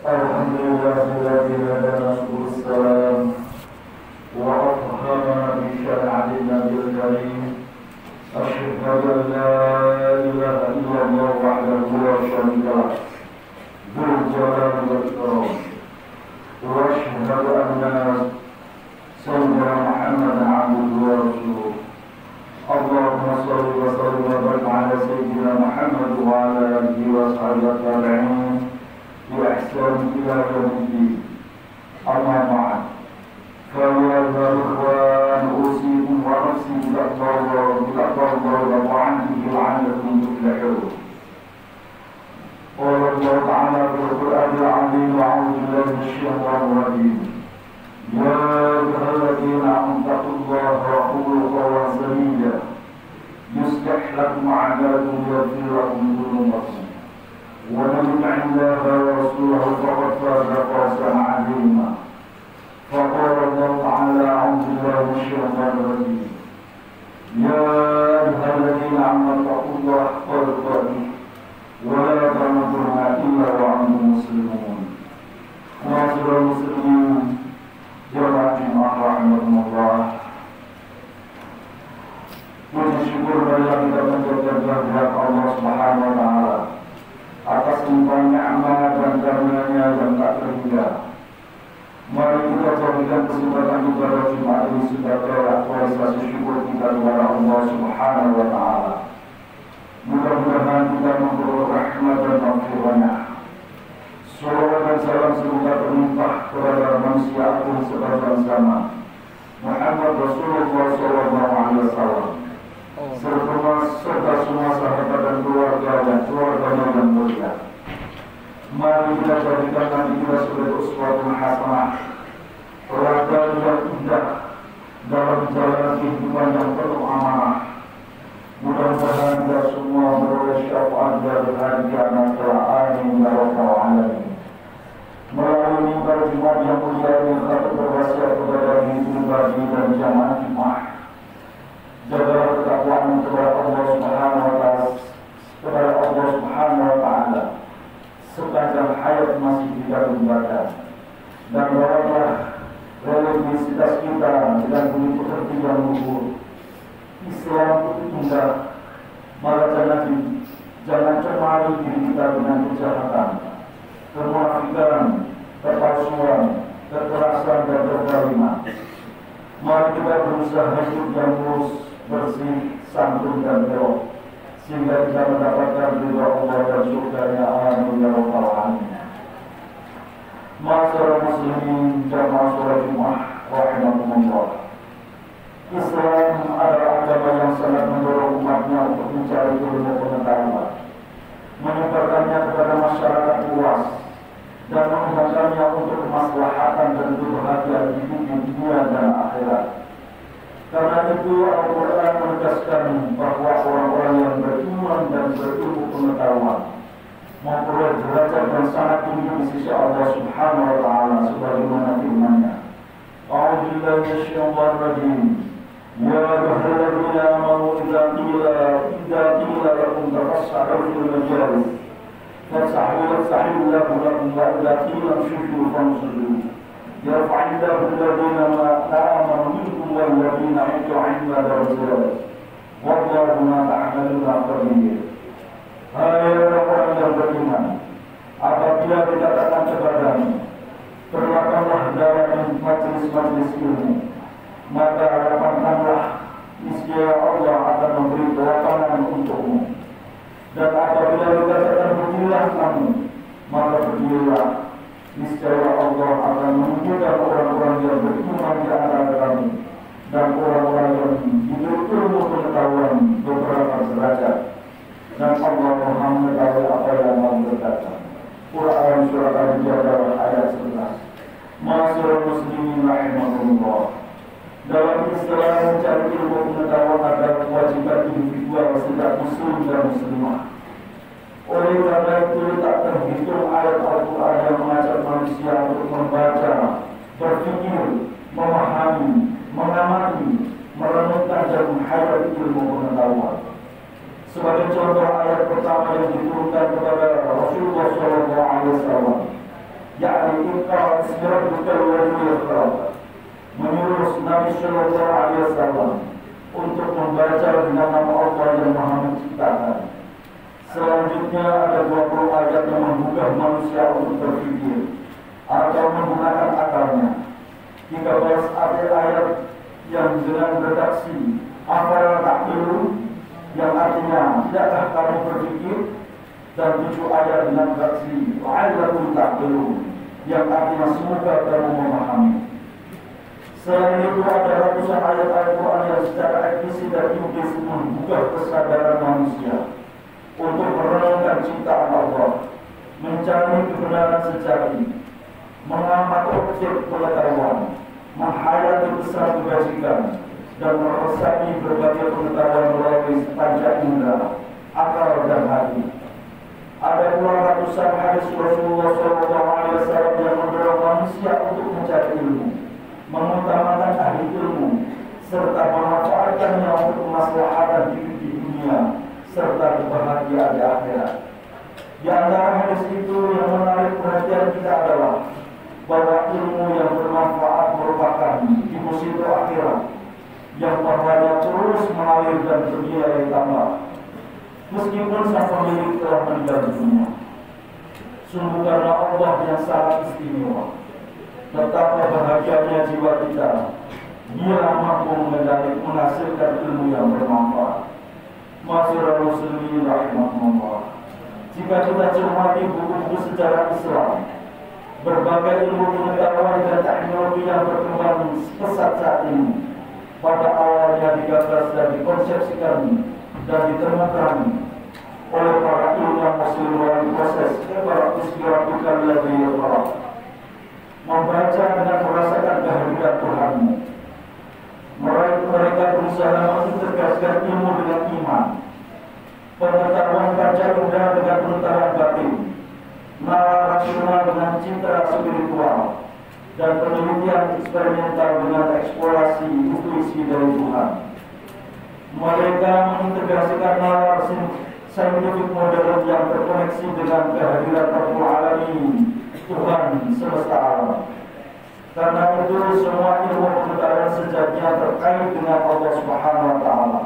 الذي هدانا سبل السلام وأفهمنا بشريعة النبي الكريم. أشهد أن لا إله إلا الله وحده لا شريك له ذو الجلال والإكرام، وأشهد أن سيدنا محمدا عبده ورسوله. اللهم صل وسلم وبارك على سيدنا محمد وعلى آله وصحبه التابعين بإحسان إلى يوم الدين. أما بعد، فيا أيها الإخوان، أوصيكم ونفسي بتقوى الله وطاعته لعلكم تفلحون. قال الله تعالى في القرآن العظيم: أعوذ بالله من الشيطان الرجيم. يا أيها الذين آمنوا اتقوا الله وقولوا قولا سديدا يصلح لكم أعمالكم ويغفر لكم ذنوبكم، ومن يطع الله ورسوله فقد فاز فوزا عظيما. فقال الله تعالى: أعوذ بالله من الشيطان الرجيم. يا أيها الذين آمنوا اتقوا الله حق تقاته ولا تموتن إلا وأنتم مسلمون. معاشر المسلمين jemaah rahimahumullah, puji syukur marilah kita mengucapkan kehadirat Allah Subhanahu wa taala atas limpahan nikmat dan karunia-Nya yang tak terhingga. Mari kita jadikan kesempatan ibadah Jumat ini sebagai aktualisasi syukur kita kepada Allah Subhanahu wa taala. Mudah-mudahan kita memperoleh rahmat dan maghfirah-Nya. Salawat dan salam semoga berlimpah kepada manusia agung sepanjang zaman, Muhammad Rasulullah SAW, serta semua sahabat dan keluarganya yang mulia. Mari kita jadikan nanti kita sebagai uswatun hasanah, teladan yang indah dalam jalan kehidupan yang penuh amanah. Mudah-mudahan kita semua beroleh syafaat dari hari kiamat kelak. Amin ya rabbal alamin. Melalui mimbar Jumat yang mulia ini, kami berwasiat kepada diri pribadi dan jamaah Jumat. Jagalah ketakwaan kepada Allah Subhanahu wa taala sepanjang hayat masih kita gunakan, dan rawatlah religiositas kita dengan budi pekerti yang luhur. Islam itu indah, maka jangan cemari diri kita dengan kejahatan, kemunafikan, kepalsuan, kekerasan dan kezaliman. Mari kita berusaha hidup yang lurus, bersih, santun dan elok, sehingga kita mendapatkan ridha Allah dan surganya. Amin ya rabbal alamin. Ma'asyiral muslimin jamaah sholat Jumat rahimakumullah. Islam adalah agama yang sangat mendorong umatnya untuk mencari ilmu pengetahuan, menyebarkannya kepada masyarakat luas, dan menggunakannya untuk kemaslahatan dan kebahagiaan hidup di dunia dan akhirat. Karena itu Al-Quran menegaskan bahwa orang-orang yang beriman dan berilmu pengetahuan memperoleh derajat yang sangat tinggi di sisi Allah Subhanahu wa taala, sebagaimana firman-Nya. A'udzu billahi minasyaitonir rajim. Ya ayyuhalladzina amanu idza qila lakum tafassahu fil majalis فَسَعُوا لَكُمْ وَإِذَا قِيلَ انشُزُوا فَانشُزُوا يَرْفَعِ اللَّهُ الَّذِينَ آمَنُوا مِنكُمْ وَالَّذِينَ أُوتُوا الْعِلْمَ دَرَجَاتٍ وَاللَّهُ بِمَا تَعْمَلُونَ خَبِيرٌ. Hai orang-orang yang beriman, apabila dikatakan kepadamu, berlakukanlah dalam majelis-majelis ilmu, maka lapangkanlah, niscaya Allah akan memberi lapangan untukmu. Dan apabila dikatakan berdirilah kamu, maka berdirilah, niscaya Allah akan menunjukkan orang-orang yang beriman di antara kamu dan orang-orang yang diberi ilmu pengetahuan beberapa derajat. Dan Allah Maha mengetahui apa yang mau berkata. Quran Surah Al-Jadal ayat 11. Ma'asyiral muslimin rahimahumullah. Dalam istilah mencari ilmu pengetahuan adalah kewajiban individual setiap muslim dan muslimah. Oleh karena itu tak terhitung ayat Al-Quran yang mengajak manusia untuk membaca, berpikir, memahami, mengamati, merenungkan dan menghayati ilmu pengetahuan. Sebagai contoh ayat pertama yang diturunkan kepada Rasulullah SAW Iqra' bismi rabbikal ladzi khalaq, menyuruh Nabi Sallallahu Alaihi Wasallam untuk membaca dengan nama Allah yang Maha Menciptakan. Selanjutnya ada 20 ayat yang menggugah manusia untuk berpikir atau menggunakan akalnya. 13 ayat yang dengan redaksi afala ta'qilun, yang artinya tidakkah kamu berpikir, dan 7 ayat dengan redaksi la'allakum ta'qilun, yang artinya semoga kamu memahami. Selain itu ada ratusan ayat Al-Quran yang secara eksplisit dan implisit menggugah kesadaran manusia untuk merenungkan ciptaan Allah, mencari kebenaran sejati, mengamati objek pengetahuan, menghayati besar kebajikan, dan meresapi berbagai pengetahuan melalui panca indera, akal dan hati. Ada pula ratusan hadis Rasulullah SAW yang mendorong manusia untuk mencari ilmu, mengutamakan ahli ilmu, serta memanfaatkannya untuk kemaslahatan diri di dunia serta kebahagiaan di akhirat. Di antara hadis itu yang menarik perhatian kita adalah bahwa ilmu yang bermanfaat merupakan deposito akhirat yang pahalanya terus mengalir dan bernilai tambah meskipun sang pemilik telah meninggal dunia. Sungguh karena Allah yang sangat istimewa, betapa bahagianya jiwa kita. Dia mampu menghasilkan ilmu yang bermanfaat. Masyarakat muslimin rahimahumullah, jika kita cermati buku-buku sejarah Islam, berbagai ilmu pengetahuan dan teknologi yang berkembang pesat saat ini pada awalnya digagas dan dikonsepsikan dan ditemukan oleh para ilmuwan muslim melalui proses Iqra' bismi rabbikal ladzi khalaq, membaca dan merasakan kehadiran Tuhanmu. Mereka berusaha mengintegrasikan ilmu dengan iman, pengetahuan panca indera dengan pengetahuan batin, nalar rasional dengan citra spiritual, dan penelitian eksperimental dengan eksplorasi intuisi dari Tuhan. Mereka mengintegrasikan nalar saintifik modern yang terkoneksi dengan kehadiran Rabbul Alamin, Tuhan semesta alam. Karena itu semua ilmu pengetahuan sejatinya terkait dengan Allah Subhanahu wa Ta'ala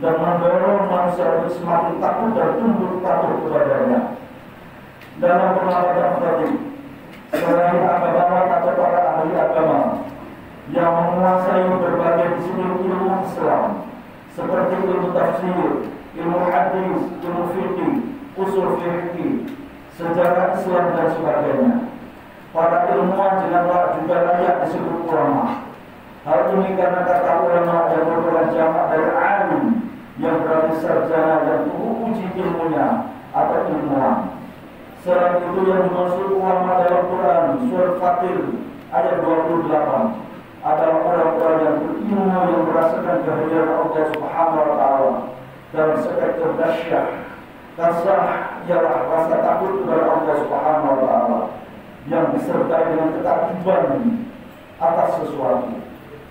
dan mendorong manusia untuk semakin takut dan tunduk patuh kepadanya. Dalam pengamatan tadi, selain agama atau para ahli agama yang menguasai berbagai disiplin ilmu Islam seperti ilmu tafsir, ilmu hadis, ilmu fikih, usul fikih, sejarah Islam dan sebagainya, para ilmuwan juga layak disebut ulama. Hal ini karena kata ulama yang merupakan jamak dari alim, yang berarti sarjana yang teruji ilmunya atau ilmuwan. Selain itu yang dimaksud ulama dalam Quran surat Fatir ayat 28 adalah orang-orang yang berilmu yang merasakan kehadiran Allah Subhanahu wa Ta'ala dalam spektrum dahsyat. Kasah ialah rasa takut kepada Allah Subhanahu wa Ta'ala yang disertai dengan ketakutan atas sesuatu.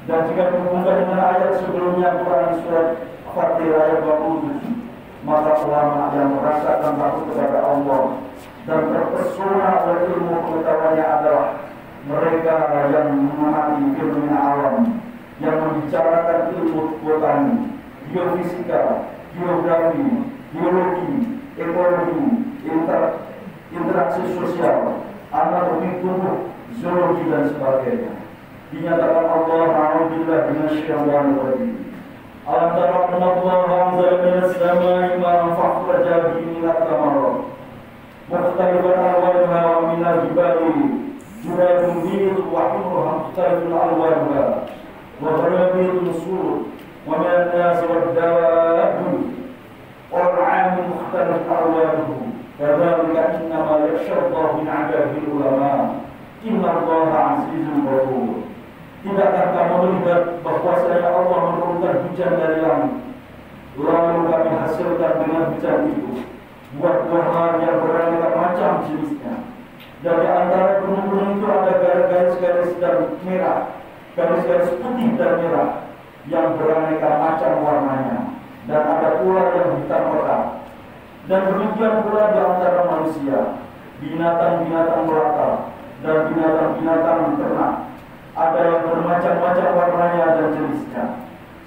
Dan jika dihubungkan dengan ayat sebelumnya Quran surat Fatir ayat 27, maka ulama yang merasakan takut kepada Allah dan terpesona oleh ilmu pengetahuannya adalah mereka yang memahami ilmu alam, yang membicarakan ilmu botani, geofisika, geografi, biologi, ekologi, interaksi sosial, anatomi tubuh, zoologi dan sebagainya. Dinyatakan Allah a'udzubillah minasyaitonir rajim. Alam tara anna Allah anzala minas samai ma'an fakhraja bihi minat thamarat mukhtalifan alwanuha wa minal jibali judadun bidun wa humruha mukhtalifun alwanuha wa gharabitun sur wa minan nasi wad dawabi wal 'amin mukhtalifun alwanuhu kadzalika innama yakhsha min 'ibadihi ulama inna Allaha 'azizun ghafur. Tidakkah kamu melihat bahwasanya Allah menurunkan hujan dari langit, lalu kami hasilkan dengan hujan itu buah-buahan yang beraneka macam jenisnya. Dari antara gunung-gunung itu ada garis-garis dan merah, garis-garis putih dan merah yang beraneka macam warnanya, dan ada pula yang hitam pekat. Dan demikian pula di antara manusia, binatang-binatang melata, dan binatang-binatang ternak. Ada yang bermacam-macam warnanya dan jenisnya.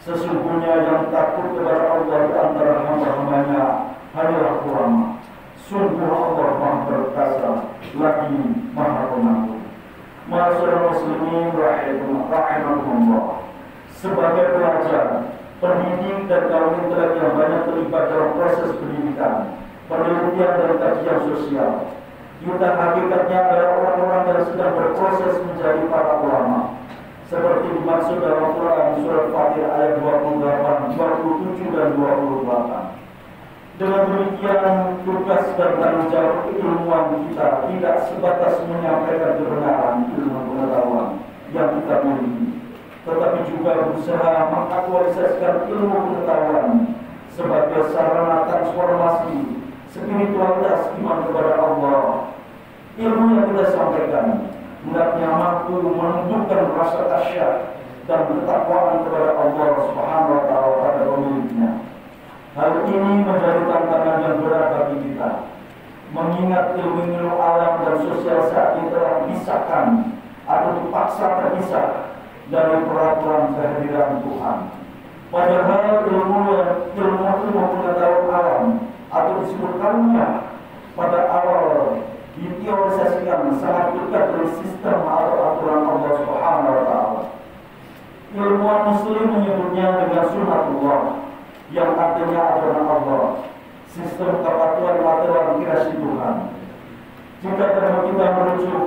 Sesungguhnya yang takut kepada Allah di antara hamba-hambanya hanyalah ulama. Sungguh Allah Maha Perkasa lagi Maha Pengampun. Ma'asyiral muslimin rahimakumullah. Sebagai pelajar, pendidik dan kaum intelek yang banyak terlibat dalam proses pendidikan, penelitian dan kajian sosial, kita hakikatnya adalah orang-orang yang sedang berproses menjadi para ulama, seperti dimaksud dalam Quran surat Fatir ayat 28, 27 dan 28. Dengan demikian, tugas dan tanggung jawab keilmuan kita tidak sebatas menyampaikan kebenaran ilmu pengetahuan yang kita miliki, tetapi juga berusaha mengaktualisasikan ilmu pengetahuan sebagai sarana transformasi spiritualitas iman kepada Allah. Ilmu yang kita sampaikan hendaknya mampu menumbuhkan rasa khasyat dan ketakwaan kepada Allah Subhanahu wa taala pada pemiliknya. Hal ini menjadi tantangan yang berat bagi kita, mengingat ilmu alam dan sosial saat ini telah dipisahkan atau dipaksa terpisah dari peraturan kehadiran Tuhan. Padahal ilmu pengetahuan alam atau disebut karunia pada awal diteorisasikan sangat dekat dari sistem atau aturan Allah Subhanahu wa taala. Ilmuwan muslim menyebutnya dengan sunnatullah, yang artinya aturan Allah, sistem kepatuhan material kreasi Tuhan. Jika kita merujuk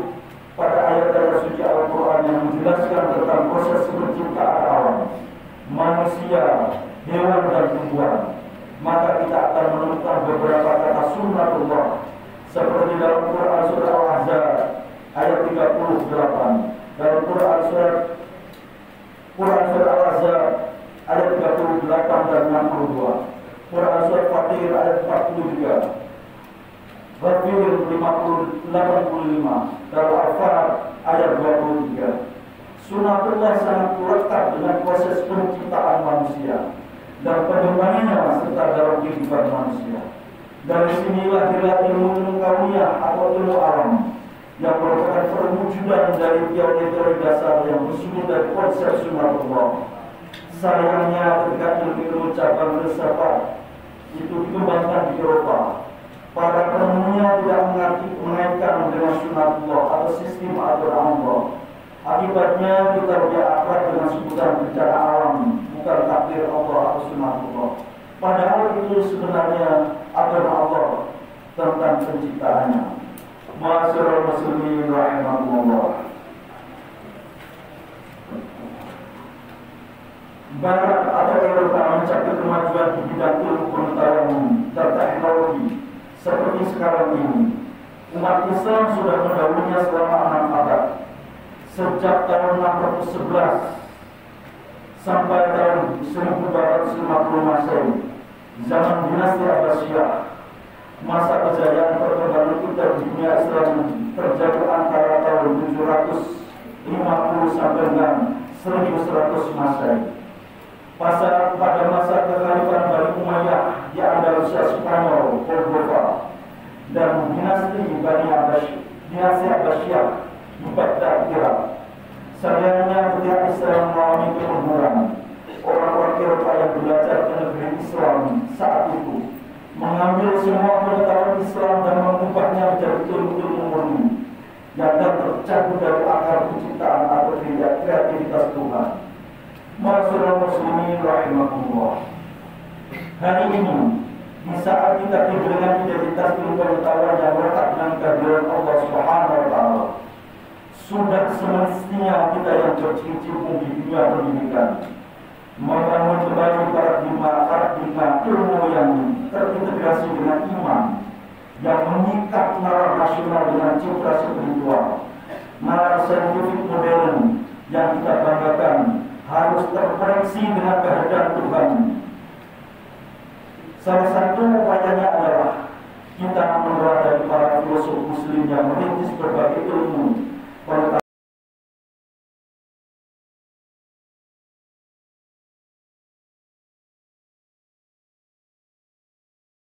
pada ayat-ayat suci Al-Quran yang menjelaskan tentang proses penciptaan alam, manusia, hewan dan tumbuhan, maka kita akan menemukan beberapa kata sunnatullah, seperti dalam Quran surah Al-Ahzab ayat 38, dalam Quran surah Al-Ahzab ayat 38 dan 62, Quran surah Fatir ayat 43, Ghafir 85, dalam Al-Falaq ayat 23. Sunnatullah sangat lekat dengan proses penciptaan manusia dan pengembangannya serta dalam kehidupan manusia. Dari sinilah lahirlah ilmu kauniyah atau ilmu alam yang merupakan perwujudan dari teori-teori dasar yang bersumber dari konsep sunnatullah. Sayangnya ketika ilmu cabang filsafat itu dikembangkan di Eropa, para penemunya tidak mengaitkan dengan sunnatullah atau sistem aturan Allah. Akibatnya kita lebih akrab dengan sebutan bencana alam, bukan takdir Allah atau sunnatullah. Padahal itu sebenarnya aturan Allah tentang penciptaannya. Ma'asyiral muslimin rahimakumullah. Barat atau Eropa mencapai kemajuan di bidang ilmu pengetahuan dan teknologi seperti sekarang ini. Umat Islam sudah mendahulunya selama 6 abad, sejak tahun 611 sampai tahun 1450 Masehi, zaman dinasti Abbasiyah. Masa kejayaan perkembangan kita di dunia Islam terjadi antara tahun 750 sampai dengan 1100 Masehi. Pada masa kekhalifahan Bani Umayyah di Andalusia Spanyol, Cordoba, dan dinasti Abbasiyah di Baghdad, Irak. Sayangnya ketika Islam mengalami kemunduran, orang-orang Eropa yang belajar ke negeri Islam saat itu mengambil semua pengetahuan Islam dan mengubahnya menjadi ilmu-ilmu murni yang tercabut dari akar penciptaan atau kreativitas Tuhan. Ma'asyiral muslimin rahimakumullah. Hari ini, di saat kita hidup dengan identitas ilmu pengetahuan yang melekat dengan kehadiran Allah Subhanahu wa taala, sudah semestinya kita yang berkecimpung di dunia pendidikan membangun kembali paradigma ilmu yang terintegrasi dengan iman, yang mengikat nalar nasional dengan citra spiritual. Nalar saintifik modern yang kita banggakan harus terkoneksi dengan kehendak Tuhan. Salah satu upayanya adalah kita menelaah dari para filosof muslim yang merintis berbagai ilmu pengetahuan